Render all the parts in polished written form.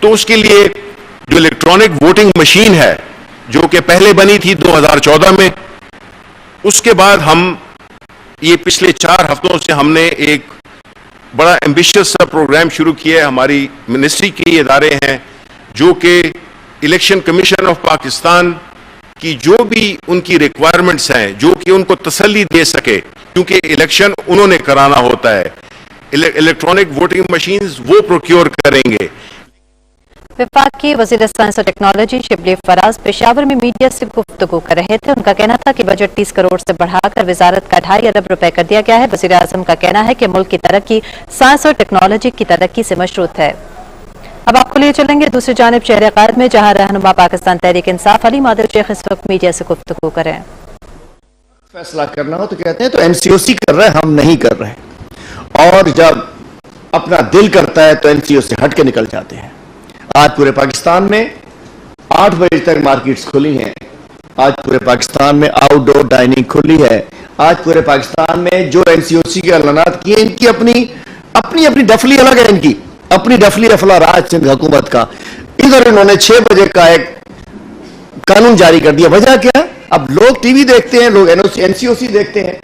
تو اس کے لیے جو الیکٹرانک ووٹنگ مشین ہے جو کہ پہلے بنی تھی 2014 میں، اس کے بعد ہم یہ پچھلے 4 ہفتوں سے ہم نے ایک بڑا ایمبیشس سا پروگرام شروع کیا ہے. ہماری منسٹری کے ادارے ہیں جو کہ الیکشن کمیشن آف پاکستان کی جو بھی ان کی ریکوائرمنٹس ہیں جو کہ ان کو تسلی دے سکے، کیونکہ الیکشن انہوں نے کرانا ہوتا ہے، الیکٹرانک ووٹنگ مشینز وہ پروکیور کریں گے. وفاق کی وزیر سائنس اور ٹیکنالوجی شبلی فراز پشاور میں میڈیا سے گفتگو کر رہے تھے. ان کا کہنا تھا کہ بجٹ 30 کروڑ سے بڑھا کر وزارت کا 2.5 ارب روپے کر دیا گیا ہے. وزیر اعظم کا کہنا ہے کہ ملک کی ترقی سائنس اور ٹیکنالوجی کی ترقی سے مشروط ہے. اب آپ کو لیے چلیں گے دوسری جانب شہر قائد میں، جہاں رہنما پاکستان تحریک انصاف علیم عادل شیخ اس وقت میڈیا سے گفتگو کریں. فیصلہ کرنا ہو تو کہتے ہیں تو این سی او سی کر رہے ہیں، ہم نہیں کر رہے، اور جب اپنا دل کرتا ہے تو این سی او سے ہٹ کے نکل جاتے ہیں. آج پورے پاکستان میں 8 بجے تک مارکیٹس کھلی ہیں. آج پورے پاکستان میں آؤٹ ڈور ڈائننگ کھلی ہے. آج پورے پاکستان میں جو این سی او سی کے اعلانات کیے، ان کی اپنی ڈفلی الگ ہے، ان کی اپنی ڈفلی افلا راج سندھ حکومت کا. ادھر انہوں نے 6 بجے کا ایک قانون جاری کر دیا. وجہ کیا؟ اب لوگ ٹی وی دیکھتے ہیں، لوگ این سی او سی دیکھتے ہیں.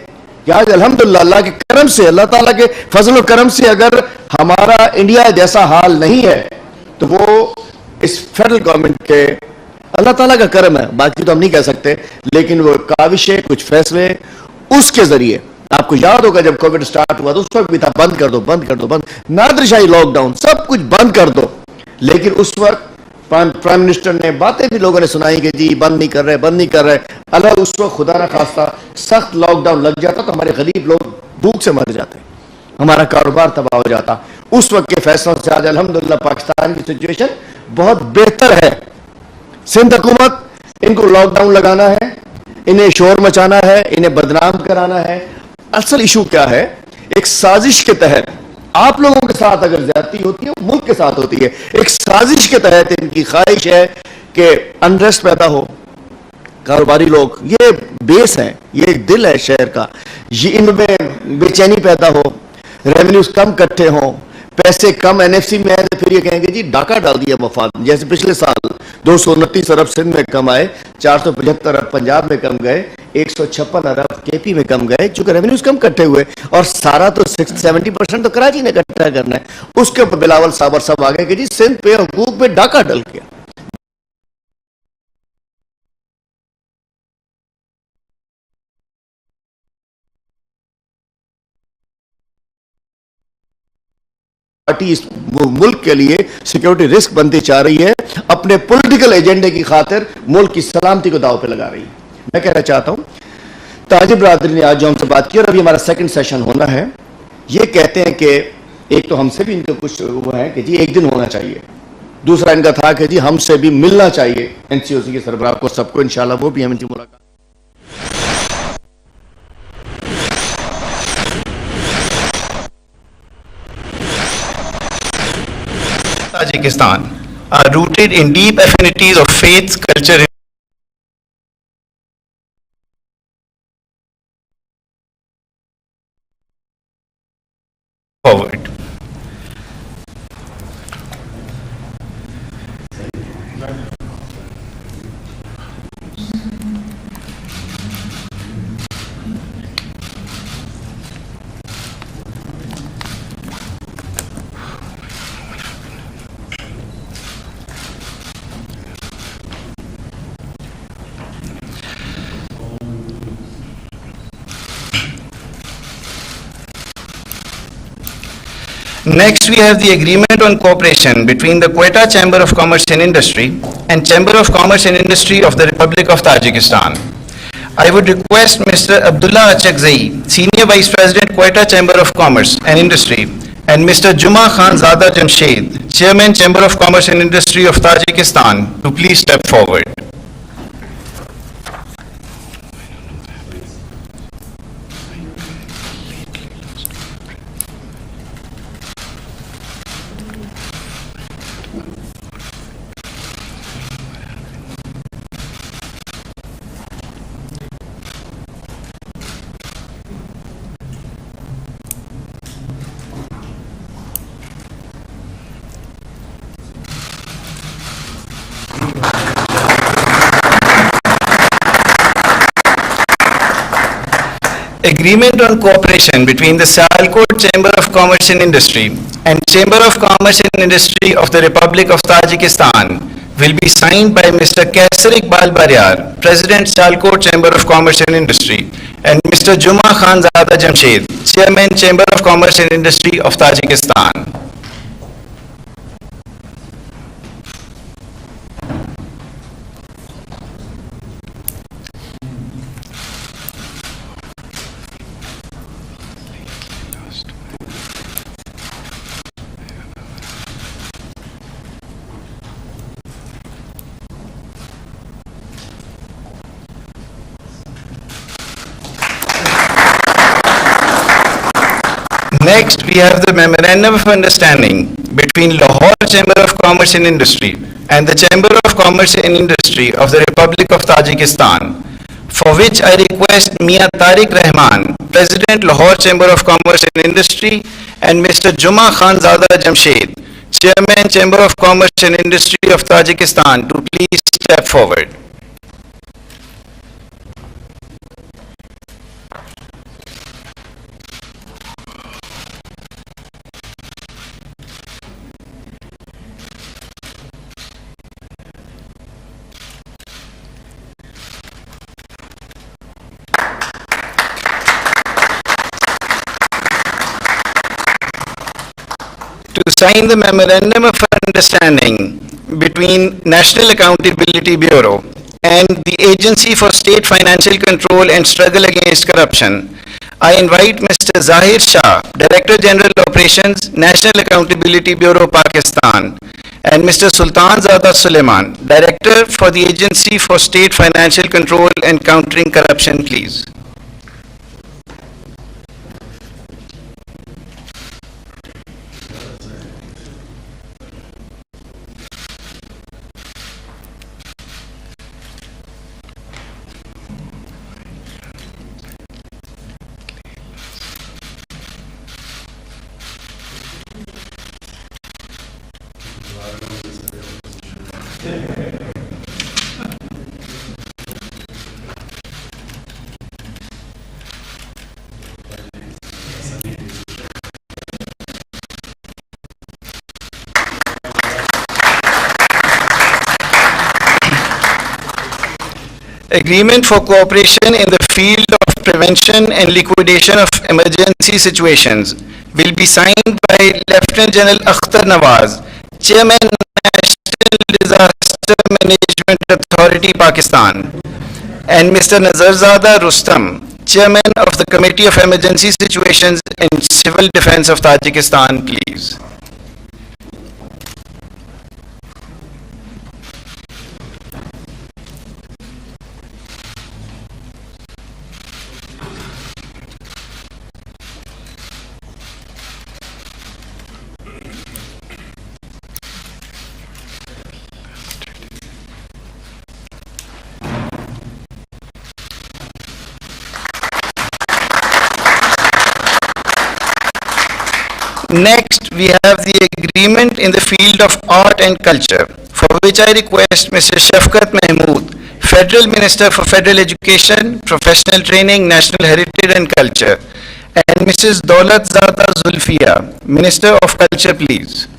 آج الحمدللہ اللہ کے کرم سے، اللہ تعالیٰ کے فضل و کرم سے اگر ہمارا انڈیا جیسا حال نہیں ہے تو وہ اس فیڈرل گورنمنٹ کے اللہ تعالیٰ کا کرم ہے. باقی تو ہم نہیں کہہ سکتے، لیکن وہ کاوشیں، کچھ فیصلے اس کے ذریعے. آپ کو یاد ہوگا جب کووڈ سٹارٹ ہوا تو اس وقت بھی تھا بند کر دو، نادر شاہی لاک ڈاؤن، سب کچھ بند کر دو. لیکن اس وقت پرائم منسٹر نے باتیں بھی لوگوں نے سنائی کہ جی بند نہیں کر رہے. اللہ اس وقت خدا نہ خواستہ سخت لاک ڈاؤن لگ جاتا تو ہمارے غریب لوگ بھوک سے مر جاتے، ہمارا کاروبار تباہ ہو جاتا. اس وقت کے فیصلوں سے آج الحمدللہ پاکستان کی سچویشن بہت بہتر ہے. سندھ حکومت ان کو لاک ڈاؤن لگانا ہے، انہیں شور مچانا ہے، انہیں بدنام کرانا ہے. اصل ایشو کیا ہے؟ ایک سازش کے تحت آپ لوگوں کے ساتھ اگر زیادتی ہوتی ہے، ملک کے ساتھ ہوتی ہے. ایک سازش کے تحت ان کی خواہش ہے کہ انریسٹ پیدا ہو. کاروباری لوگ یہ بیس ہیں، یہ دل ہے شہر کا، یہ ان میں بے چینی پیدا ہو، ریونیوز کم کٹھے ہوں، پیسے کم این ایف سی میں آئے تو پھر یہ کہیں گے جی ڈاکہ ڈال دیا مفاد. جیسے پچھلے سال 229 ارب سندھ میں کم آئے، 475 ارب پنجاب میں کم گئے، 156 ارب کے پی میں کم گئے، چونکہ ریونیوز کم کٹھے ہوئے. اور سارا تو 70% تو کراچی نے کٹھا کرنا ہے. اس کے اوپر بلاول صاحب اور سب آگے کہ جی سندھ پہ حقوق پہ ڈاکہ ڈل گیا. پارٹی اس ملک کے لیے سیکیورٹی رسک بنتی چاہ رہی ہے، اپنے پولیٹیکل ایجنڈے کی خاطر ملک کی سلامتی کو داؤ پہ لگا رہی ہے. میں کہنا چاہتا ہوں تاجر برادری نے آج جو ہم سے بات کی، اور ابھی ہمارا سیکنڈ سیشن ہونا ہے، یہ کہتے ہیں کہ ایک تو ہم سے بھی ان کو کچھ وہ ہے کہ جی ایک دن ہونا چاہیے. دوسرا ان کا تھا کہ جی ہم سے بھی ملنا چاہیے این سی او سی کے سربراہ کو، سب کو. انشاءاللہ وہ بھی ہم ان کی ملاقات. Tajikistan are rooted in deep affinities of faith, culture, forward. Next, we have the agreement on cooperation between the Quetta Chamber of Commerce and Industry and Chamber of Commerce and Industry of the Republic of Tajikistan. I would request Mr. Abdullah Achakzai, Senior Vice President, Quetta Chamber of Commerce and Industry, and Mr. Juma Khan Zada Jamshed, Chairman, Chamber of Commerce and Industry of Tajikistan, to please step forward. Agreement on cooperation between the Sialkot Chamber of Commerce and Industry and Chamber of Commerce and Industry of the Republic of Tajikistan will be signed by Mr. Kaisar Iqbal Baryar, President Sialkot Chamber of Commerce and Industry, and Mr. Juma Khanzada Jamshed, Chairman Chamber of Commerce and Industry of Tajikistan. Next, we have the Memorandum of Understanding between Lahore Chamber of Commerce and Industry and the Chamber of Commerce and Industry of the Republic of Tajikistan, for which I request Mia Tariq Rahman, President Lahore Chamber of Commerce and Industry, and Mr. Juma Khanzada Jamshed, Chairman Chamber of Commerce and Industry of Tajikistan, to please step forward. To sign the Memorandum of Understanding between National Accountability Bureau and the Agency for State Financial Control and Struggle Against Corruption, I invite Mr. Zahir Shah, Director General Operations, National Accountability Bureau, Pakistan, and Mr. Sultan Zada Suleiman, Director for the Agency for State Financial Control and Countering Corruption, please. Agreement for cooperation in the field of prevention and liquidation of emergency situations will be signed by Lieutenant General Akhtar Nawaz, Chairman National Disaster Management Authority, Pakistan, and Mr. Nazarzada Rustam, Chairman of the Committee of Emergency Situations and Civil Defense of Tajikistan, please. Next, we have the agreement in the field of art and culture, for which I request Mr. Shafkat Mahmood, Federal Minister for Federal Education, Professional Training, National Heritage and Culture, and Mrs. Daulat Zada Zulfiya, Minister of Culture, please.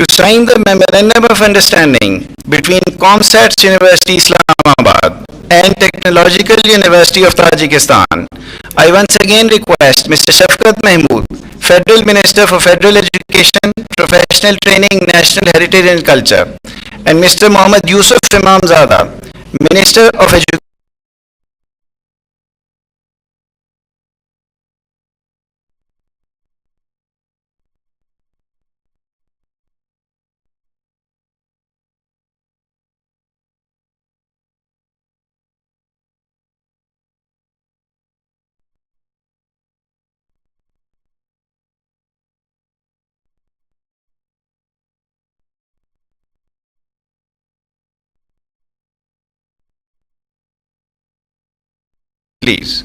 To sign the Memorandum of Understanding between ComSats University Islamabad and Technological University of Tajikistan, I once again request Mr. Shafqat Mahmood, Federal Minister for Federal Education, Professional Training, National Heritage and Culture, and Mr. Mohammad Yusuf Imamzada, Minister of Education, please.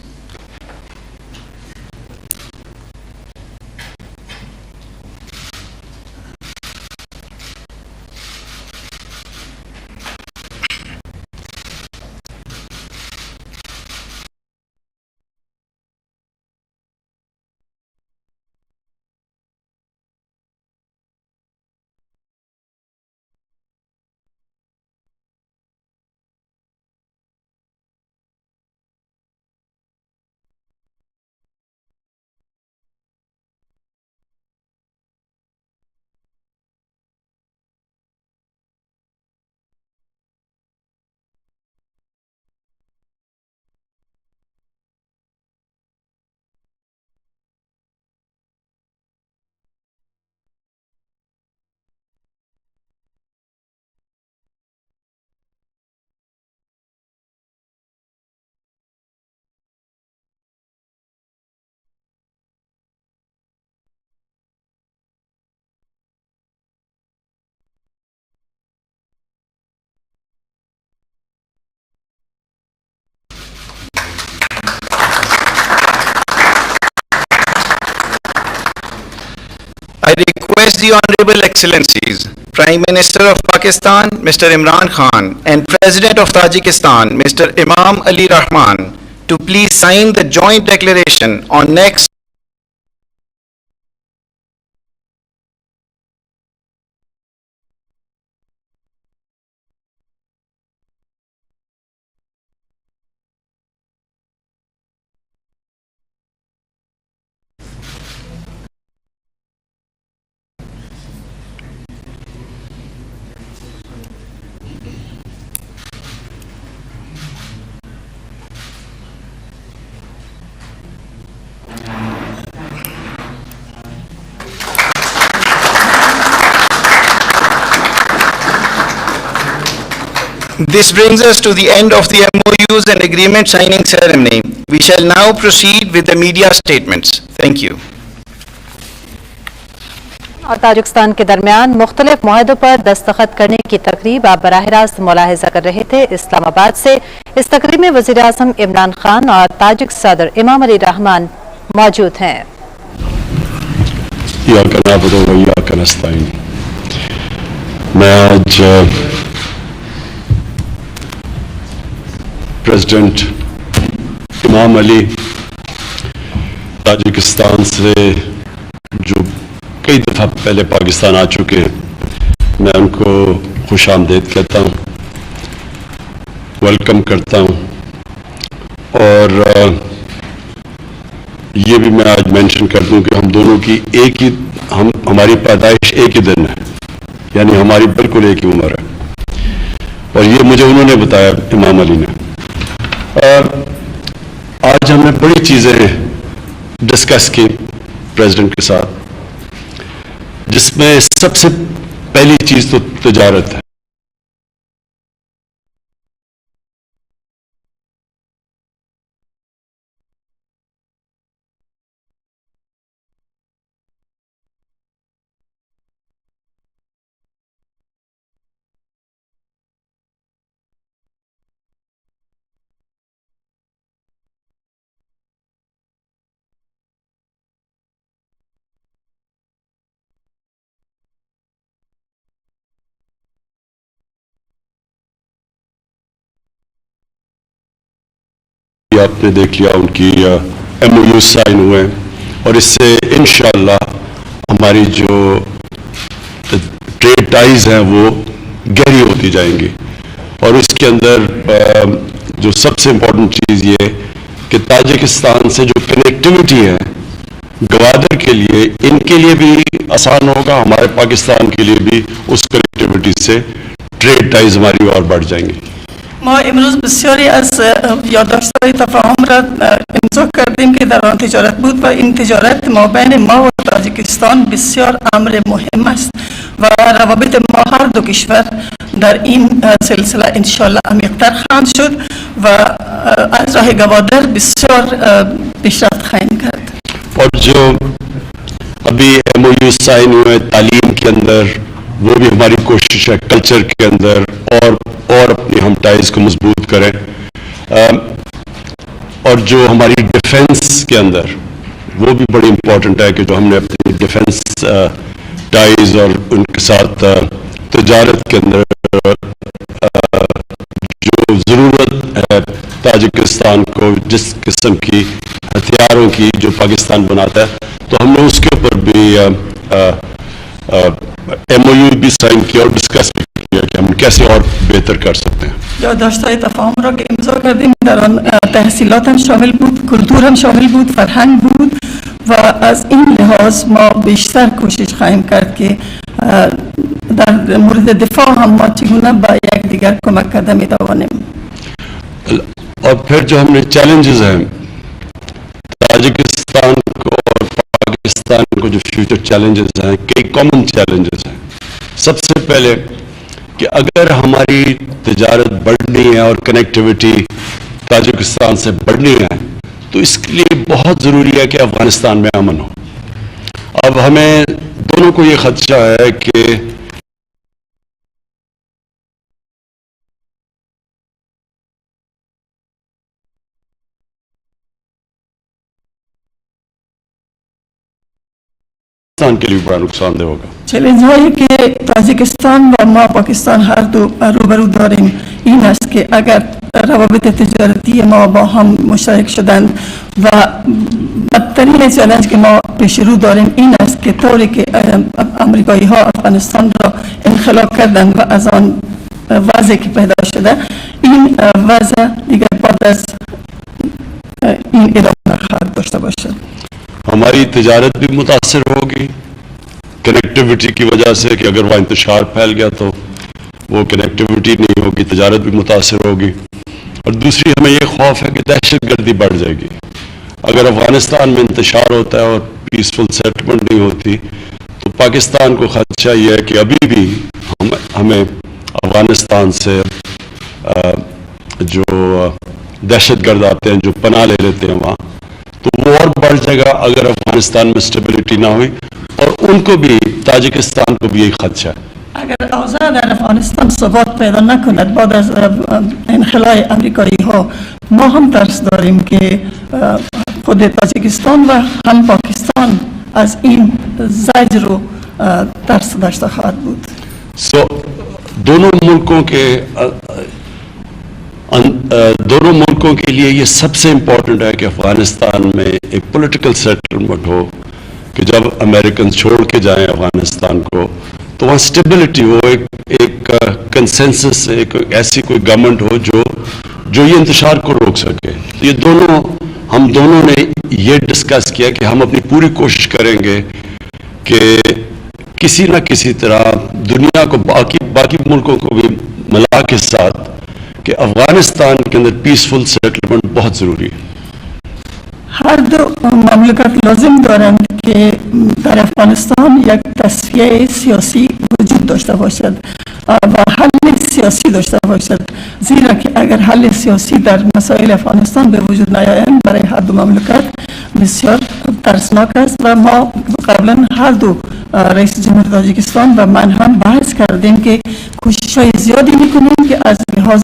I request the Honorable Excellencies, Prime Minister of Pakistan, Mr. Imran Khan, and President of Tajikistan, Mr. Imam Ali Rahman, to please sign the joint declaration on next This brings us to the end of the MOUs and agreement signing ceremony. We shall now proceed with the media statements. Thank you. और ताजिकस्तान के दरमियान मुख्तलिफ मुआहदों पर दस्तखत करने की तकरीब आप बराह रास्त मुलाहिजा कर रहे थे इस्लामाबाद से। इस तकरीब में वज़ीर आज़म इमरान खान और ताजिक सदर इमाम अली रहमान मौजूद हैं। मैं आज प्रेसिडेंट इमाम अली ताजिकस्तान से जो कई दफ़ा पहले पाकिस्तान आ चुके हैं, मैं उनको खुश आमदीद कहता हूँ, वेलकम करता हूँ। और ये भी मैं आज मेंशन कर दूँ कि हम दोनों की एक ही हमारी पैदाइश एक ही दिन है, यानी हमारी बिल्कुल एक ही उम्र है। और ये मुझे उन्होंने बताया, इमाम अली ने। और आज हमने बड़ी चीज़ें डिस्कस की प्रेसिडेंट के साथ, जिसमें सबसे पहली चीज़ तो तिजारत है। आपने देख लिया उनकी MOU साइन हुए, और इससे इंशाअल्लाह हमारी जो ट्रेड टाइज हैं वो गहरी होती जाएंगी। और इसके अंदर जो सबसे इम्पोर्टेंट चीज़ ये کہ تاجکستان سے جو کنیکٹیوٹی ہے گوادر کے لیے، ان کے لیے بھی آسان ہوگا، ہمارے پاکستان کے لیے بھی اس کنیکٹیوٹی سے ٹریڈ ٹائز ہماری اور بڑھ جائیں گے. ما امروز بسیاری از یادداشت‌های تفاهم را امضا کردیم که در آن تجارت بود و این تجارت ما بین ما و تاجیکستان بسیار امر مهم است و روابط ما هر دو کشور در این سلسله انشاءالله عمیق‌تر خواهند شد و از راه گوادر بسیار پیشرفت خواهیم کرد. اور جو ابھی ایم او یو سائن ہوئے تعلیم کے اندر، وہ بھی ہماری کوشش ہے کلچر کے اندر اور اپنی ہم ٹائز کو مضبوط کریں. اور جو ہماری ڈیفنس کے اندر، وہ بھی بڑی امپورٹنٹ ہے کہ جو ہم نے اپنی ڈیفنس ٹائز اور ان کے ساتھ تجارت کے اندر جو ضرورت ہے تاجکستان کو جس قسم کی ہتھیاروں کی جو پاکستان بناتا ہے، تو ہم نے اس کے اوپر بھی ایم او یو بھی سائن کیا اور ڈسکس بھی کیا کہ ہم کیسے اور بہتر کر سکتے ہیں. یادداشت‌های تفاهم را که امضا کردیم در آن تحصیلات هم شامل بود، کلتور هم شامل بود، فرهنگ بود و از این لحاظ ما بیشتر کوشش خواهیم کرد که در مورد دفاع هم ما چگونه با یکدیگر کمک کرده می‌توانیم. اور پھر جو ہم نے چیلنجز ہیں تاجکستان کو اور پاکستان کو، جو فیوچر چیلنجز ہیں، کئی کامن چیلنجز ہیں. سب سے پہلے کہ اگر ہماری تجارت بڑھنی ہے اور کنیکٹیوٹی تاجکستان سے بڑھنی ہے تو اس کے لیے بہت ضروری ہے کہ افغانستان میں امن ہو. اب ہمیں دونوں کو یہ خدشہ ہے کہ پاکستان کے لیے بڑا نقصان دہ ہوگا. چالش هایی که تاجیکستان و ما پاکستان هر دو روبرو داریم این است که اگر روابط تجارتی ما با هم مشترک شدند و بدترین چالش که ما پیش رو داریم این است که طوری که امریکایی ها افغانستان را انخلا کردند و از آن وضعی که پیدا شده، این وضع دیگر بعد از این ادامه نخواهد داشته باشد. ہماری تجارت بھی متاثر ہوگی کنیکٹیوٹی کی وجہ سے، کہ اگر وہ انتشار پھیل گیا تو وہ کنیکٹیوٹی نہیں ہوگی، تجارت بھی متاثر ہوگی. اور دوسری ہمیں یہ خوف ہے کہ دہشت گردی بڑھ جائے گی. اگر افغانستان میں انتشار ہوتا ہے اور پیسفل سیٹلمنٹ نہیں ہوتی تو پاکستان کو خدشہ یہ ہے کہ ابھی بھی ہمیں افغانستان سے جو دہشت گرد آتے ہیں، جو پناہ لے لیتے ہیں وہاں، تو وہ اور بڑھ جائے گا اگر افغانستان میں اسٹیبلٹی نہ ہوئی. اور ان کو بھی، تاجکستان کو بھی یہی خدشہ ہے. اگر اوضاع در افغانستان ثبات پیدا نکند بعد از انخلای امریکایی ها، ما هم ترس داریم که خود تاجیکستان و هم پاکستان از این زجر و ترس داشته خواهد بود. دونوں ملکوں کے لیے یہ سب سے امپورٹنٹ ہے کہ افغانستان میں ایک پولیٹیکل سیٹلمنٹ ہو، کہ جب امریکن چھوڑ کے جائیں افغانستان کو تو وہاں سٹیبلٹی ہو، ایک کنسنسس، ایک ایسی کوئی گورنمنٹ ہو جو یہ انتشار کو روک سکے. ہم دونوں نے یہ ڈسکس کیا کہ ہم اپنی پوری کوشش کریں گے کہ کسی نہ کسی طرح دنیا کو، باقی ملکوں کو بھی ملا کے ساتھ، کہ افغانستان کے اندر پیسفل سیٹلمنٹ بہت ضروری ہے. هر دو مملکت لازم دارند که در افغانستان یک تصفیه سیاسی وجود داشته باشد و حل سیاسی داشته باشد، زیرا که اگر حل سیاسی در مسائل افغانستان به وجود نیاید برای هر دو مملکت بسیار ترسناک است. و ما قبلا هر دو رئیس جمهور تاجیکستان و من هم بحث کردیم که کوشش‌های زیادی می‌کنیم که از لحاظ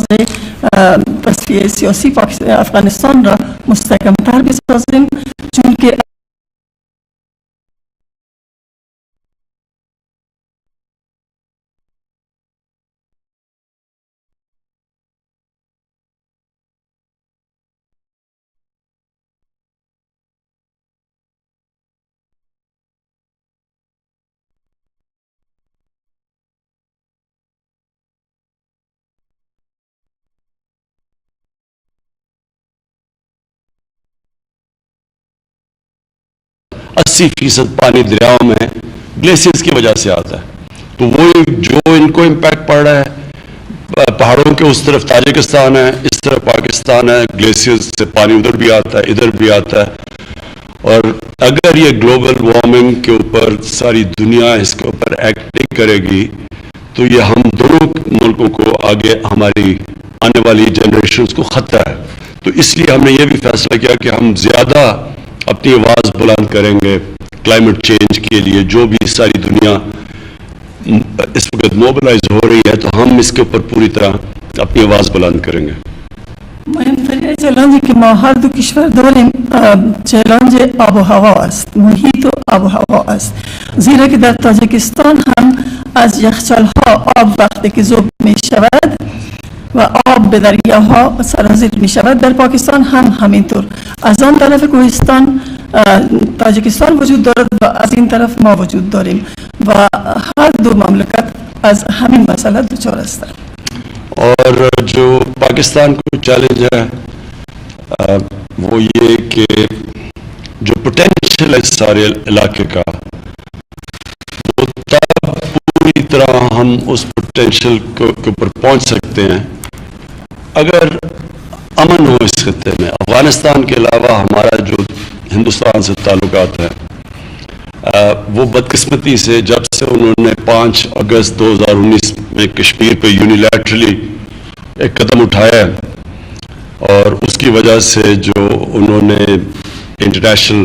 تصفیه سیاسی افغانستان را مستحکم‌تر بسازیم، چون که 80% پانی دریاؤں میں گلیشیئرز کی وجہ سے آتا ہے. تو وہی جو ان کو امپیکٹ پڑ رہا ہے پہاڑوں کے اس طرف تاجکستان ہے, اس طرف پاکستان ہے, گلیشیئرز سے پانی ادھر بھی آتا ہے ادھر بھی آتا ہے. اور اگر یہ گلوبل وارمنگ کے اوپر ساری دنیا اس کے اوپر ایکٹ نہیں کرے گی تو یہ ہم دونوں ملکوں کو آگے ہماری آنے والی جنریشنز کو خطرہ ہے. تو اس لیے ہم نے یہ بھی فیصلہ کیا کہ ہم زیادہ اپنی آواز بلند کریں گے کلائمیٹ چینج کے لیے. جو بھی ساری دنیا اس وقت موبلائز ہو رہی ہے تو ہم اس کے اوپر پوری طرح اپنی آواز بلند کریں گے. مهمترین چالنجی که ما هر دو کشور داریم چالنج آب و هوا است، محیط و آب و هوا است. زیرا که در تاجکستان هم از یخچال‌ها آب وقتی که ذوب می شود و آب به دریاها سرازیر می شود، در پاکستان هم همینطور. از آن طرف کوهستان تاجکستان وجود دارد و از این طرف ما وجود داریم و هر دو مملکت از همین مسئله دچار هستند. اور جو پاکستان کو چیلنج ہے وہ یہ کہ جو پوٹینشیل ہے سارے علاقے کا وہ تب پوری طرح ہم اس پوٹینشیل کے اوپر پہنچ سکتے ہیں اگر امن ہو اس خطے میں. افغانستان کے علاوہ ہمارا جو ہندوستان سے تعلقات ہے وہ بدقسمتی سے جب سے انہوں نے 5 اگست 2019 میں کشمیر پہ یونیلیٹرلی ایک قدم اٹھایا اور اس کی وجہ سے جو انہوں نے انٹرنیشنل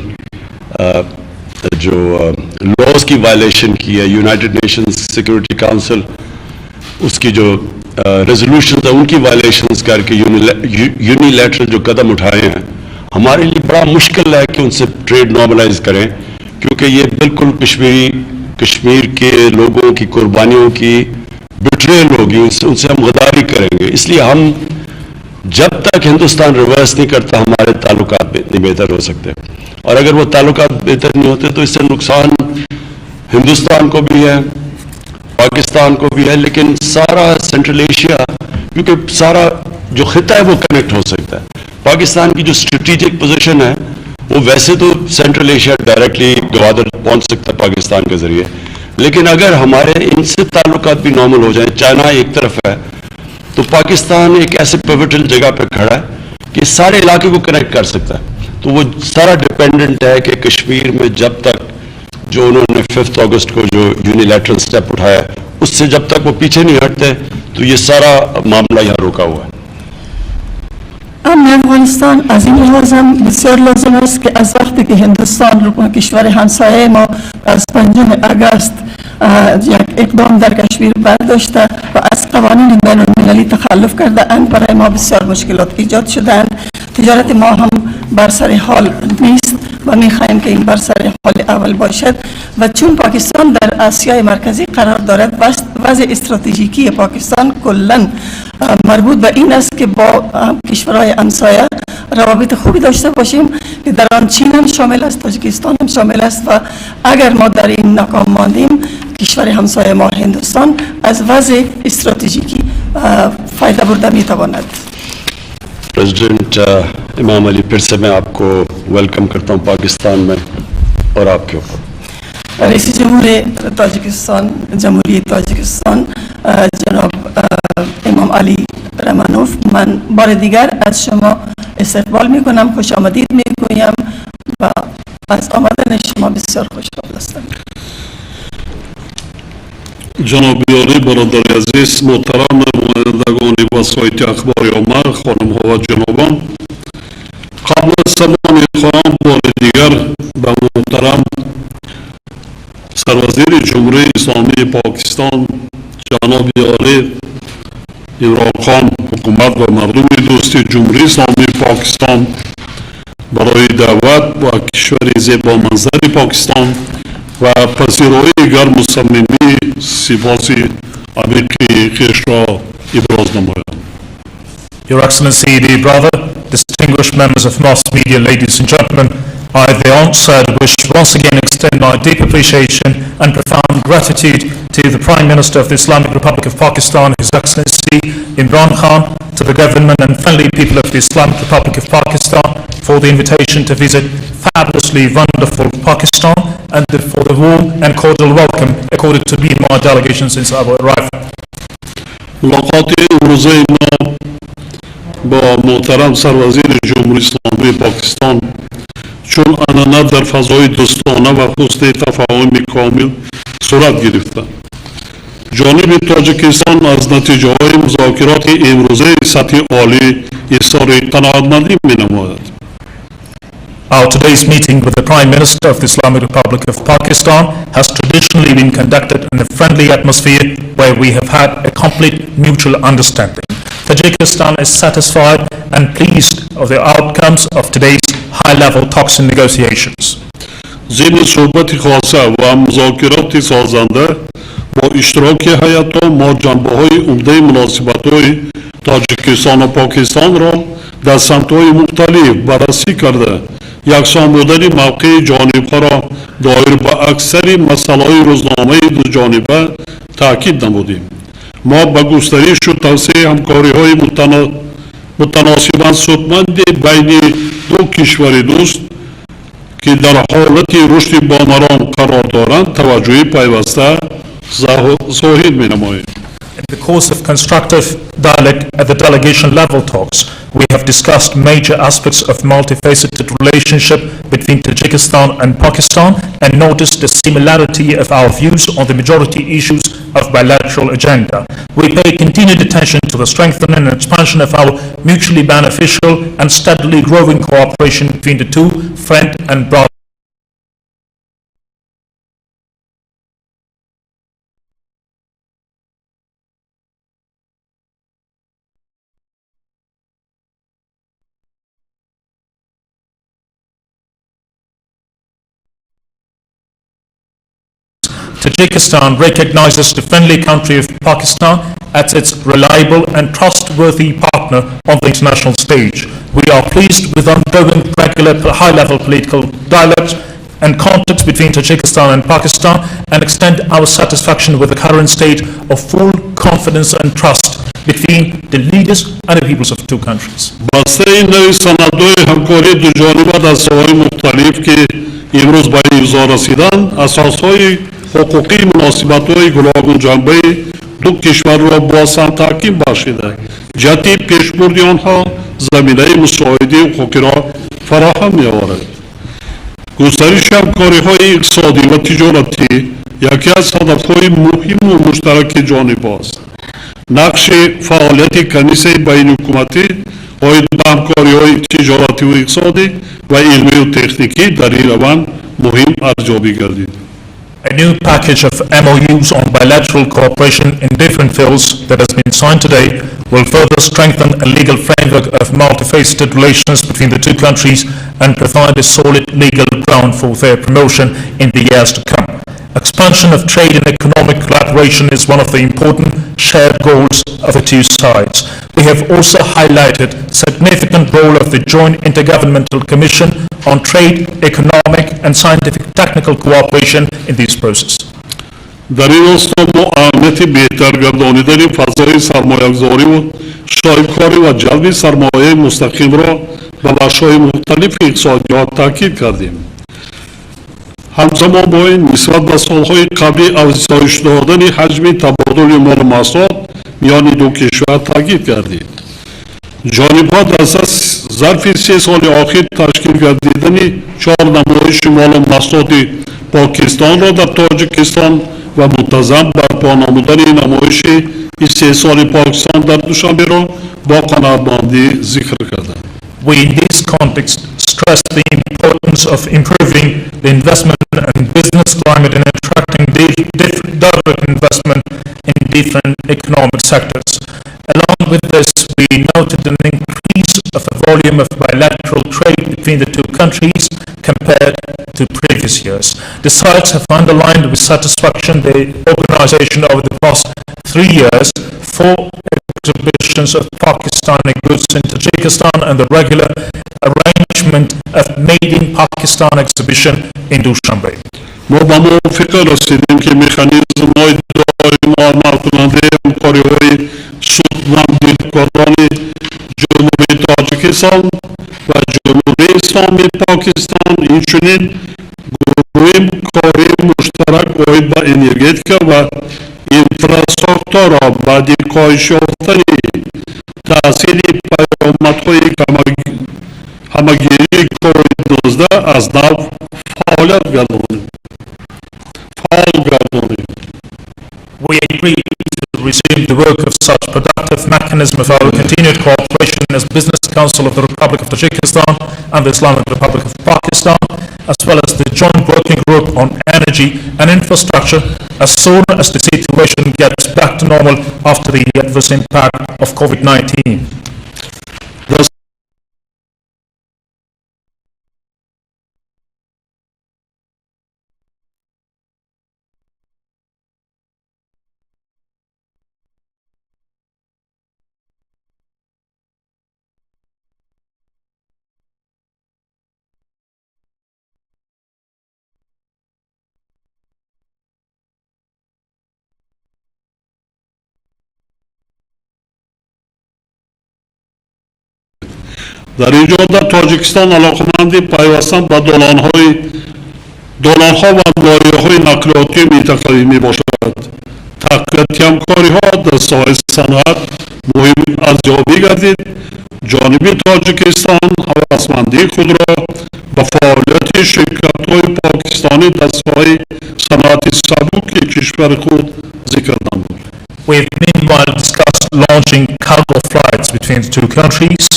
جو لاز کی وائلیشن کی ہے, یونائٹڈ نیشنز سیکورٹی کاؤنسل اس کی جو ریزولوشنز ہیں ان کی وائلیشنز کر کے یونیلیٹرل جو قدم اٹھائے ہیں, ہمارے لیے بڑا مشکل ہے کہ ان سے ٹریڈ نارملائز کریں کیونکہ یہ بالکل کشمیر کے لوگوں کی قربانیوں کی بٹریل ہوگی, ان سے ہم غداری کریں گے. اس لیے ہم جب تک ہندوستان ریورس نہیں کرتا ہمارے تعلقات نہیں بہتر ہو سکتے, اور اگر وہ تعلقات بہتر نہیں ہوتے تو اس سے نقصان ہندوستان کو بھی ہے, پاکستان کو بھی ہے, لیکن سارا سینٹرل ایشیا کیونکہ سارا جو خطہ ہے وہ کنیکٹ ہو سکتا ہے. پاکستان کی جو اسٹریٹجک پوزیشن ہے وہ ویسے تو سینٹرل ایشیا ڈائریکٹلی گوادر پہنچ سکتا ہے پاکستان کے ذریعے, لیکن اگر ہمارے ان سے تعلقات بھی نارمل ہو جائیں, چائنا ایک طرف ہے تو پاکستان ایک ایسے پیوٹل جگہ پہ کھڑا ہے کہ سارے علاقے کو کنیکٹ کر سکتا ہے. تو وہ سارا ڈپینڈنٹ ہے کہ کشمیر میں جب تک جو انہوں نے 5 اگست کو جو یونیلیٹرل سٹیپ اٹھایا اس سے جب تک وہ پیچھے نہیں ہٹتے تو یہ سارا معاملہ یہاں رکا ہوا ہے. امن افغانستان از این لحاظ هم بسیار لازم است که از وقتی که هندوستان کشور همسایه ما از 5 اگست یک اقدام در کشمیر برداشته و از قوانین بین المللی تخلف کرده اند برای ما بسیار مشکلات ایجاد شده اند. تجارت ما هم بر سر حال نیست و می‌خواهیم که این بر سر حال اول باشد و چون پاکستان در آسیای مرکزی قرار دارد وضع استراتژیکی پاکستان کلاً مربوط به این است که با کشورهای همسایه روابط خوبی داشته باشیم که در آن چین هم شامل است, تاجکستان هم شامل است و اگر ما در این ناکام ماندیم کشور همسایه ما هندوستان از وضع استراتژیکی فایده برده می‌تواند. پریزیڈنٹ امام علی, پھر سے میں آپ کو ویلکم کرتا ہوں پاکستان میں اور آپ کے اوپر. رئیس جمهور تاجکستان جمهوری تاجکستان جناب امام علی رمانوف, من بار دیگر از شما استقبال میکنم, خوش آمدید میگویم و از آمدن شما بسیار خوشحال هستم. جناب عالی برادر عزیز, محترم نمایندگان وسایط اخبار عامه, خانم ها و جنابان, قبل از تمام خواهم بار دیگر به محترم سروزیر جمهوری اسلامی پاکستان جناب عالی عمران خان حکومت و مردم دوستی جمهوری اسلامی پاکستان برای دعوت و کشور زیبا منظر پاکستان و پذیرایی گرم و صمیمی سپاسی عمیقی خویش را ابراز نمایم. Your Excellency, dear brother, distinguished members of mass media, ladies and gentlemen, I at the onset wish to once again extend my deep appreciation and profound gratitude to the Prime Minister of the Islamic Republic of Pakistan, His Excellency Excellency Imran Khan, to the government and friendly people of the Islamic Republic of Pakistan for the invitation to visit fabulously wonderful Pakistan and for the warm and cordial welcome accorded to me and my delegation since our arrival. ملاقات امروزه ما با محترم سروزیر جمهوری اسلامی پاکستان چون انانه در فضای دوستانه و حسن تفاهم کامل صورت گرفته. جانب Tajikistan از نتیجه های مذاکرات امروزه سطح عالی اظهار قناعتمندی می‌نماید. Our today's meeting with the Prime Minister of the Islamic Republic of Pakistan has traditionally been conducted in a friendly atmosphere where we have had a complete mutual understanding. Tajikistan is satisfied and pleased of the outcomes of today's high-level talks and negotiations. ضمن صحبت خاصه و مذاکرات سازنده با اشتراک هیئت‌ها ما جنبه‌های عمده مناسبت‌های تاجیکستان و پاکستان را در سمت‌های مختلف بررسی کرده یکسان بودن موقع جانب‌ها را دایر به اکثر مسائل روزنامه دو جانبه تاکید نمودیم. ما به گسترش و توسعه همکاری‌های متناسباً سودمند بین دو کشور دوست که در حالت رشد بامران قرار دارند توجه پیوسته ظاهر می‌نماییم. In the course of constructive dialogue at the delegation level talks, we have discussed major aspects of multifaceted relationship between Tajikistan and Pakistan and noticed the similarity of our views on the majority issues of bilateral agenda. We pay continued attention to the strengthening and expansion of our mutually beneficial and steadily growing cooperation between the two friend and brother. Tajikistan recognizes the friendly country of Pakistan as its reliable and trustworthy partner on the international stage. We are pleased with ongoing regular high-level political dialogues and contacts between Tajikistan and Pakistan and extend our satisfaction with the current state of full confidence and trust between the leaders and the peoples of two countries. بسته نوی سندهای همکاری دو جانبه در ساحه‌های مختلف که امروز به امضا رسیدند اساسهای حقوقی مناسبت‌های گوناگون جنبه دو کشور را با هم تحکیم بخشیده جهت پیشبرد آنها زمینه مساعده حقوقی را فراهم می‌آورد. گسترش همکاری‌های اقتصادی و تجارتی یکی از هدف‌های مهم و مشترک جانب است. نقش فعالیت کنیسه بین حکومتی عاید به همکاری‌های تجارتی و اقتصادی و علمی و تکنیکی در این روند مهم ارزیابی گردید. A new package of MOUs on bilateral cooperation in different fields that has been signed today will further strengthen a legal framework of multifaceted relations between the two countries and provide a solid legal ground for their promotion in the years to come. Expansion of trade and economic collaboration is one of the important shared goals of the two sides. We have also highlighted significant role of the Joint Intergovernmental Commission on Trade, Economic and Scientific Technical Cooperation in this process. There N راستا ما اهمیت بهتر گردانیدن فضای سرمایه‌گذاری و شایع‌کاری و جلب سرمایه مستقیم را به بخش‌های مختلف اقتصادیات تاکید کردیم. همزمان با این نسبت به سالهای قبلی افزایش دادن حجم تبادل مال و محصولات میان دو کشور تاکید کردیم. جانب‌ها در ظرف 3 سال آخر تشکیل گردیدن 4 نمایش مال و محصولات پاکستان را در تاجکستان و منتظم برپا نمودن نمایش 3 سال پاکستان در دوشنبه را با قناعتمندی ذکر کردند. We in this context stress the importance of improving the investment and business climate and attracting direct investment in different economic sectors. Along with this, we noted an increase of the volume of bilateral trade between the two countries compared to previous years. The sides have underlined with satisfaction the organization over the past 3 years for exhibitions of Pakistani goods in Tajikistan and the regular arrangement of Made in Pakistan exhibition in Dushanbe. ما به موافقه رسیدیم که مکانیزم‌های دائم عمل کننده همکاری‌های سودمندگران جمهوری Tajikistan و جمهوری اسلامی پاکستان اینچنین گروه کاری مشترک اوید با انرژتیکا و اینفراستراکچور بعد کاهش یافتن تاثیر پیامدهای همگیری کووید 19 از نو فعال گردانید. We agree to resume the work of such productive mechanism of our continued cooperation as Business Council of the Republic of Tajikistan and the Islamic Republic of Pakistan, as well as the Joint Working Group on Energy and Infrastructure, as soon as the situation gets back to normal after the adverse impact of COVID-19. در اینجا تاجیکستان علاقمندی پیوستن به دولانها و لایه‌های نقلیاتی منطقه‌ای میباشد. تقویت همکاری‌ها در ساحه صنعت مهم ارزیابی گردید. جانب تاجیکستان هوسمندی خود را به فعالیت شرکت‌های پاکستانی در ساحه صنعت سبک کشور خود ذکر نمود. We have meanwhile discussed launching cargo flights between the two countries.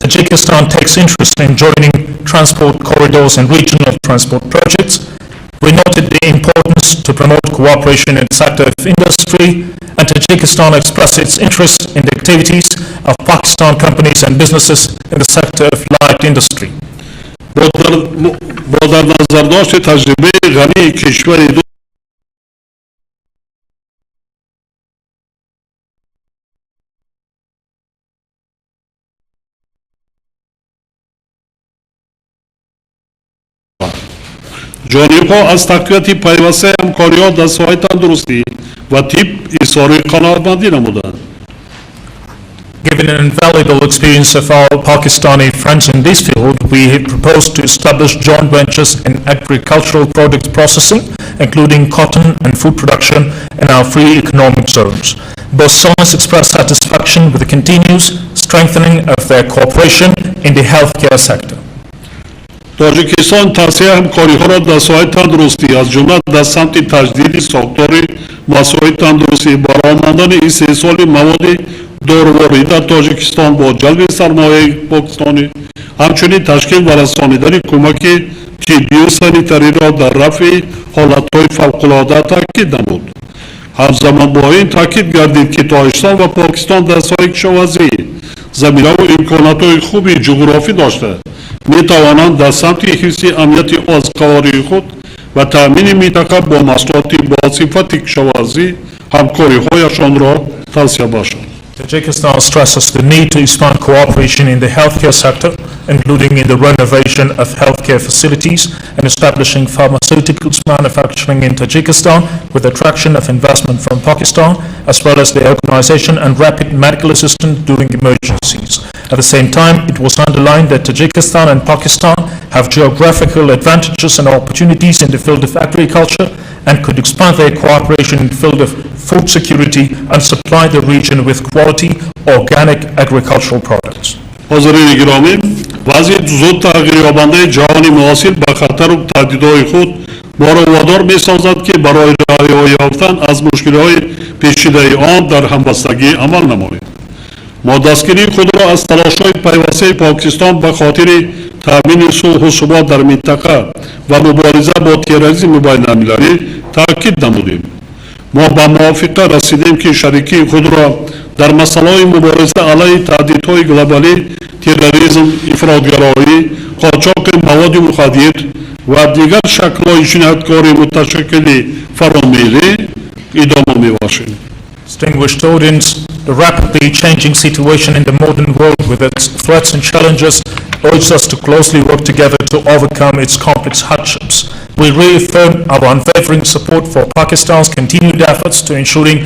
Tajikistan takes interest in joining transport corridors and regional transport projects. We noted the importance to promote cooperation in the sector of industry, and Tajikistan expressed its interest in the activities of Pakistan companies and businesses in the sector of light industry. با در نظر داشت تجربه غنی کشور دو جانب‌ها از تقویت پیوسته همکاری‌ها در ساحه تندرستی و طب اظهار قناعتمندی نمودند. Given an invaluable experience of our Pakistani friends in this field, we have proposed to establish joint ventures in agricultural product processing, including cotton and food production in our free economic zones. Both sides expressed satisfaction with the continuous strengthening of their cooperation in the healthcare sector. Tajikistan توسعه همکاری‌ها را در ساحه تندرستی از جمله در سمت تجدید ساختار مسائل تندرستی برآمدن استحصال مواد دارویی در تاجیکستان با جلب سرمایه پاکستانی، همچنین تشکیل و رسانیدن کمک طبی و سانیتری را در رفع حالت‌های فوق‌العاده تاکید نمود. همزمان با این تاکید گردید که تاجیکستان و پاکستان در ساحه کشاورزی زمینه و امکانات‌های خوبی جغرافی داشته می توانند در سمت حفظ امنیت آزقواری خود و تأمین منطقه با محصولات با صفت کشاورزی همکاری‌هایشان را توصیه باشند. Tajikistan stresses the need to expand cooperation in the healthcare sector, including in the renovation of healthcare facilities and establishing pharmaceuticals manufacturing in Tajikistan with attraction of investment from Pakistan, as well as the organization and rapid medical assistance during emergencies. At the same time, it was underlined that Tajikistan and Pakistan have geographical advantages and opportunities in the field of agriculture and could expand their cooperation in the field of food security and supply the region with quality organic agricultural products. حاضرین گرامی، وضعیت زود تغییر یابنده جهان معاصر به خطر و تهدیدهای خود ما را وادار می‌سازد که برای رهایی یافتن از مشکل‌های پیچیده آن در همبستگی عمل نماییم. ما دستگیری خود را از تلاش‌های پیوسته پاکستان به خاطر تامین صلح و ثبات در منطقه و مبارزه با تروریسم بین‌المللی تاکید نمودیم. ما به موافقه رسیدیم که شریکی خود را در مسائل مبارزه علیه تهدیدهای گلوبالی، تروریسم، افراط‌گرایی، قاچاق مواد مخدر و دیگر شکل‌های جنایتکاری متشکل فراموری ادامه می‌بخشیم. Distinguished audience, the rapidly changing situation in the modern world with its threats and challenges urges us to closely work together to overcome its complex hardships. We reaffirm our unwavering support for Pakistan's continued efforts to ensuring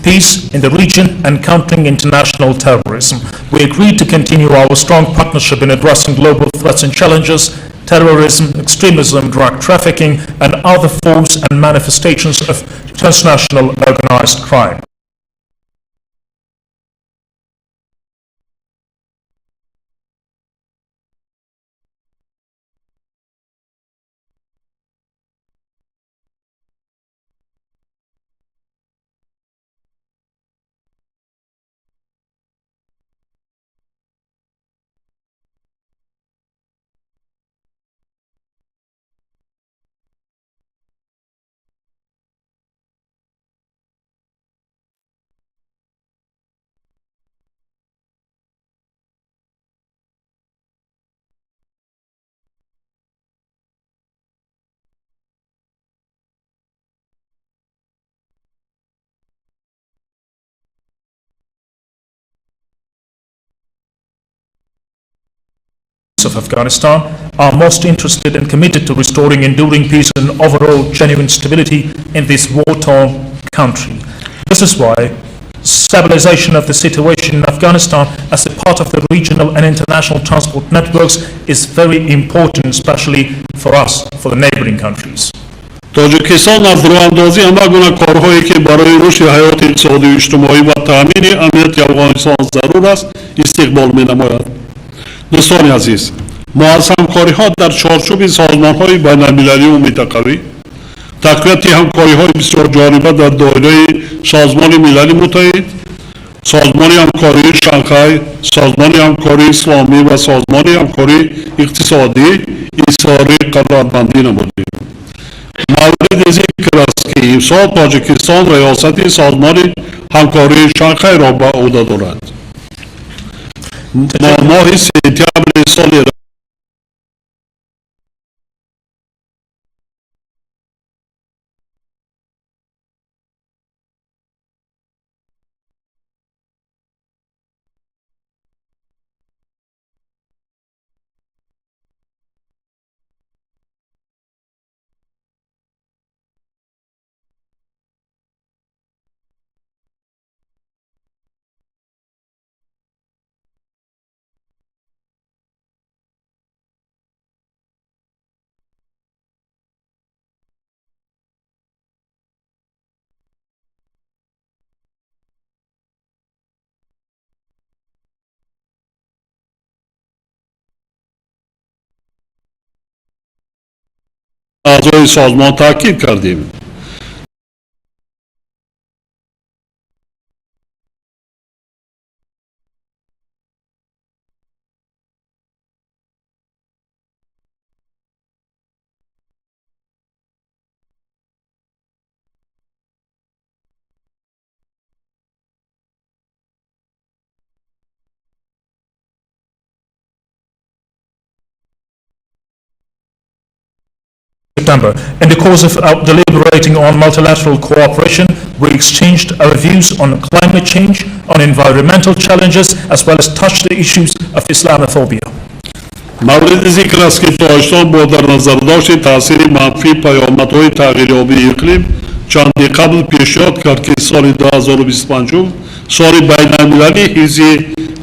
peace in the region and countering international terrorism. We agreed to continue our strong partnership in addressing global threats and challenges, terrorism, extremism, drug trafficking, and other forms and manifestations of transnational organized crime. Of Afghanistan are most interested and committed to restoring enduring peace and overall genuine stability in this war-torn country. This is why stabilization of the situation in Afghanistan as a part of the regional and international transport networks is very important, especially for us, for the neighboring countries. Tajikistan از راه اندازی همه گونه کارهایی که برای رشد حیات اقتصادی و اجتماعی و تامین امنیت افغانستان ضرور است استقبال می‌نماید. دوستان عزیز، ما از همکاری‌ها در چارچوب سازمان‌های بین‌المللی و منطقوی، تقویت همکاری‌های بسیار جانبه در دایره سازمان ملل متحد، سازمان همکاری شانگهای، سازمان همکاری اسلامی و سازمان همکاری اقتصادی اظهار قراردادبندی نمودیم. مورد ذکر است که امسال تاجکستان ریاست سازمان همکاری شانگهای را به عهده دارد. ماه سپتامبر سال اعضای سازمان تاکید کردیم. September. In the course of deliberating on multilateral cooperation, we exchanged our views on climate change, on environmental challenges, as well as touched the issues of Islamophobia. مورد ذکر است که تاجکستان با در نظر داشت تاثیر منفی پیامدهای تغییریابی اقلیم چندی قبل پیشنهاد کرد که سال 2025 سال بین‌المللی حفظ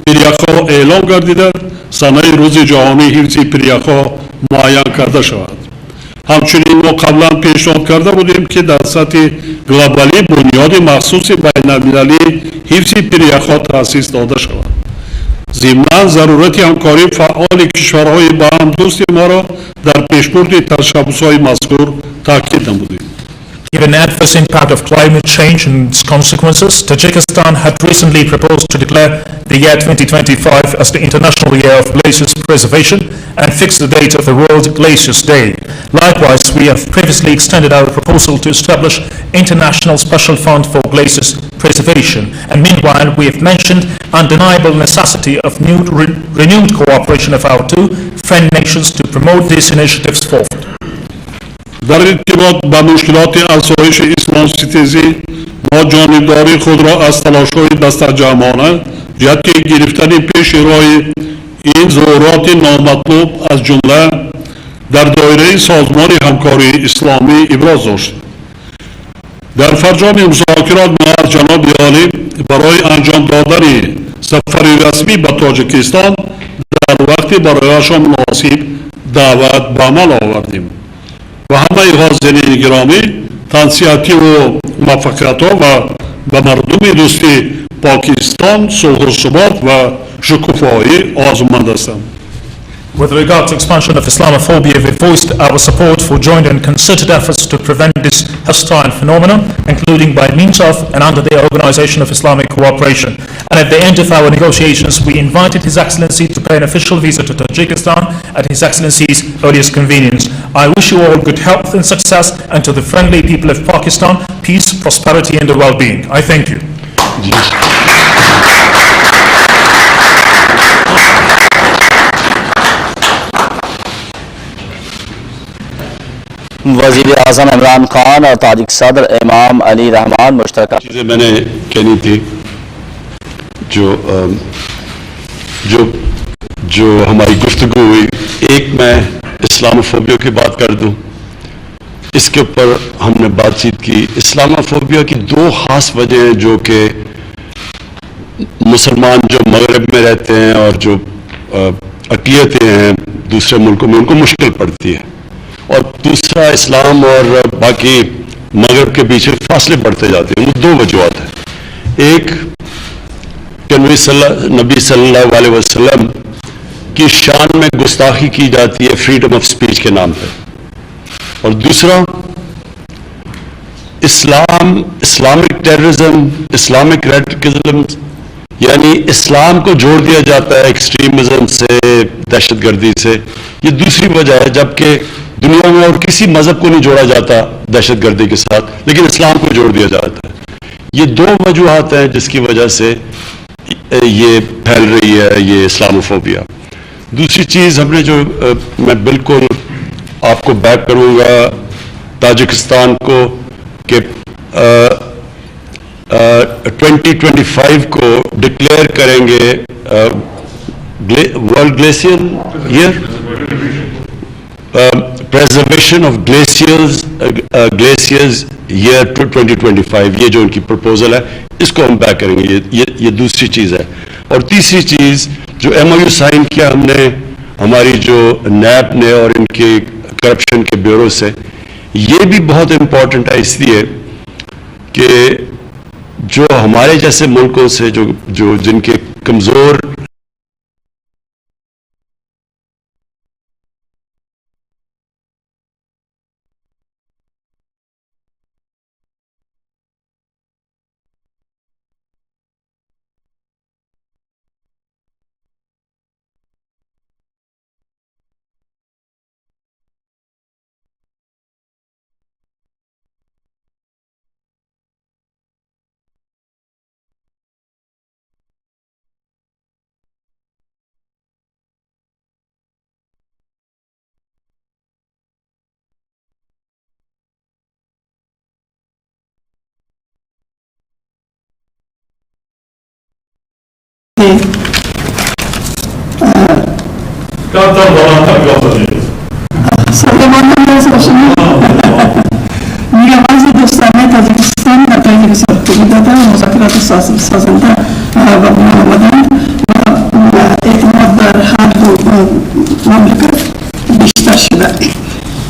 پریخ‌ها اعلام گردیده سنه روز جهانی حفظ پریخ‌ها معین کرده شود. همچنین ما قبلا پیشنهاد کرده بودیم که در سطح گلوبالی بنیاد مخصوص بین‌المللی حفظ پریخ‌ها تأسیس داده شود. ضمناً ضرورت همکاری فعال کشورهای با هم دوست ما را در پیشبرد تشبس‌های مذکور تاکید نمودیم. Given the adverse impact of climate change and its consequences, Tajikistan had recently proposed to declare the year 2025 as the International Year of Glaciers Preservation and fix the date of the World Glaciers Day. Likewise, we have previously extended our proposal to establish International Special Fund for Glaciers Preservation, and meanwhile we have mentioned undeniable necessity of renewed cooperation of our two friend nations to promote these initiatives forward. در ارتباط با مشکلات افزایش اسلام ستیزی ما جانبداری خود را از تلاش‌های دستجمعانه جهت گرفتن پیش روی N ظهورات نامطلوب از جمله در دایره سازمان همکاری اسلامی ابراز داشت. در فرجام مذاکرات ما جناب عالی برای انجام دادن سفر رسمی به تاجکستان در وقت برایشان مناسب دعوت به عمل آوردیم و همه حاضرین گرامی تنصیحاتی و موفقیت ها و به مردم دوست پاکستان صلح و ثبات و شکوفایی آرزومند هستم. With regard to expansion of Islamophobia, we voiced our support for joint and concerted efforts to prevent this hostile phenomenon, including by means of and under the Organization of Islamic Cooperation. And at the end of our negotiations, we invited His Excellency to pay an official visit to Tajikistan at His Excellency's earliest convenience. I wish you all good health and success, and to the friendly people of Pakistan, peace, prosperity and well-being. I thank you. وزیر اعظم عمران خان اور تاجک صدر امام علی رحمان مشترکہ چیزیں میں نے کہنی تھی جو ہماری گفتگو ہوئی. ایک میں اسلاموفوبیا کی بات کر دوں. اس کے اوپر ہم نے بات چیت کی. اسلاموفوبیا کی دو خاص وجہ ہیں جو کہ مسلمان جو مغرب میں رہتے ہیں اور جو اقلیتیں ہیں دوسرے ملکوں میں ان کو مشکل پڑتی ہے, اور دوسرا اسلام اور باقی مغرب کے پیچھے فاصلے بڑھتے جاتے ہیں. وہ دو وجوہات ہیں. ایک کہ نبی صلی اللہ علیہ وسلم کی شان میں گستاخی کی جاتی ہے فریڈم آف اسپیچ کے نام پہ, اور دوسرا اسلامک ٹیررزم, اسلامک ریڈیکلزم, یعنی اسلام کو جوڑ دیا جاتا ہے ایکسٹریمزم سے, دہشت گردی سے. یہ دوسری وجہ ہے, جبکہ دنیا میں اور کسی مذہب کو نہیں جوڑا جاتا دہشت گردی کے ساتھ, لیکن اسلام کو جوڑ دیا جاتا ہے. یہ دو وجوہات ہیں جس کی وجہ سے یہ پھیل رہی ہے یہ اسلاموفوبیا. دوسری چیز ہم نے جو میں بالکل آپ کو بیک کروں گا تاجکستان کو کہ 2025 کو ڈکلیئر کریں گے world glacier year, preservation of glaciers year 2025. یہ جو ان کی پروپوزل ہے اس کو ہم بیک کریں گے. یہ دوسری چیز ہے. اور تیسری چیز جو MOU سائن کیا ہم نے ہماری جو نیب نے اور ان کے کرپشن کے بیورو سے, یہ بھی بہت امپورٹنٹ ہے اس لیے کہ جو ہمارے جیسے ملکوں سے جو جن کے کمزور دوستانه تاجکستان در تاریخ سابقه داده مذاکرات سازنده و معاهدوں و اعتماد در هر دو مملکت بیشتر شده.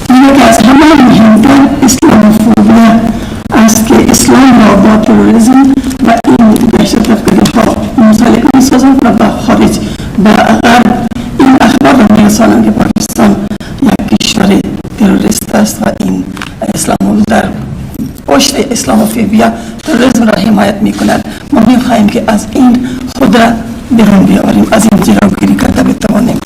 اینه که از همه مهمتر اسلاموفوبیا است که اسلام را با تروریسم و این دهشت‌افکنی ها منسلک می‌سازند و به خارج به غرب این اخبار را می‌رسانند که پاکستان یک کشور تروریست است و این اسلام در پشت اسلاموفوبیا تروریسم را حمایت می‌کند. ما می‌خواهیم که از این خود را بیرون بیاوریم، از این جلوگیری کرده بتوانیم.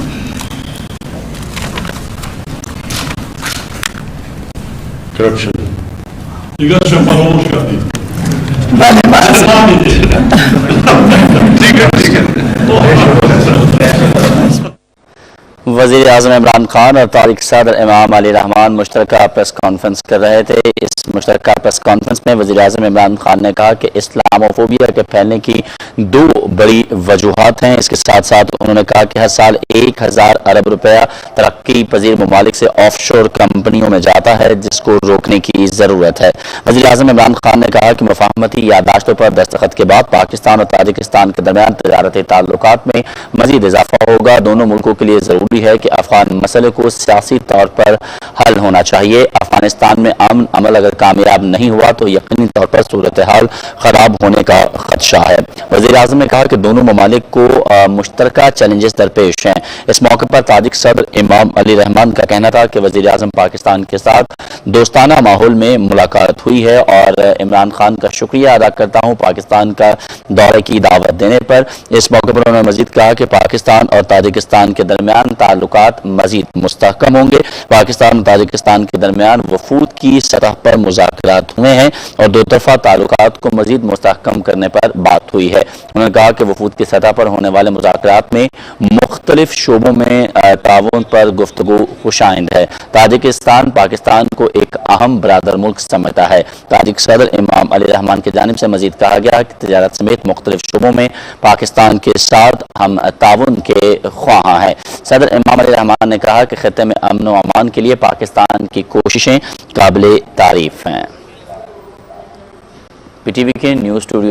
کرپشن دیگر شما فراموش کردید. بله وزیر اعظم عمران خان اور تاجک صدر امام علی رحمان مشترکہ پریس کانفرنس کر رہے تھے. اس مشترکہ پریس کانفرنس میں وزیر اعظم عمران خان نے کہا کہ اسلاموفوبیا کے پھیلنے کی 2 بڑی وجوہات ہیں. اس کے ساتھ ساتھ انہوں نے کہا کہ ہر سال 1000 ارب روپیہ ترقی پذیر ممالک سے آف شور کمپنیوں میں جاتا ہے, جس کو روکنے کی ضرورت ہے. وزیر اعظم عمران خان نے کہا کہ مفاہمتی یادداشتوں پر دستخط کے بعد پاکستان اور تاجکستان کے درمیان تجارتی تعلقات میں مزید اضافہ ہوگا. دونوں ملکوں کے لیے ضروری ہے کہ افغان مسئلے کو سیاسی طور پر حل ہونا چاہیے. افغانستان میں امن عمل اگر کامیاب نہیں ہوا تو یقینی طور پر صورتحال خراب ہونے کا خدشہ ہے. وزیر اعظم نے کہا کہ دونوں ممالک کو مشترکہ چیلنجز درپیش ہیں. اس موقع پر تاجک صدر امام علی رحمان کا کہنا تھا کہ وزیر اعظم پاکستان کے ساتھ دوستانہ ماحول میں ملاقات ہوئی ہے اور عمران خان کا شکریہ ادا کرتا ہوں پاکستان کا دورے کی دعوت دینے پر. اس موقع پر انہوں نے مزید کہا کہ پاکستان اور تاجکستان کے درمیان تعلقات مزید مستحکم ہوں گے. پاکستان اور تاجکستان کے درمیان وفود کی سطح پر مذاکرات ہوئے ہیں اور 2 طرفہ تعلقات کو مزید مستحکم کرنے پر بات ہوئی ہے. انہوں نے کہا کہ وفود کی سطح پر ہونے والے مذاکرات میں مختلف شعبوں میں تعاون پر گفتگو خوشائند ہے. تاجکستان پاکستان کو ایک اہم برادر ملک سمجھتا ہے. تاجک صدر امام علی رحمان کی جانب سے مزید کہا گیا کہ تجارت سمیت مختلف شعبوں میں پاکستان کے ساتھ ہم تعاون کے خواہاں ہیں. صدر امام علی رحمان نے کہا کہ خطے میں امن و امان کے لیے پاکستان کی کوششیں قابل تعریف ہیں. پی ٹی وی کے نیوز اسٹوڈیو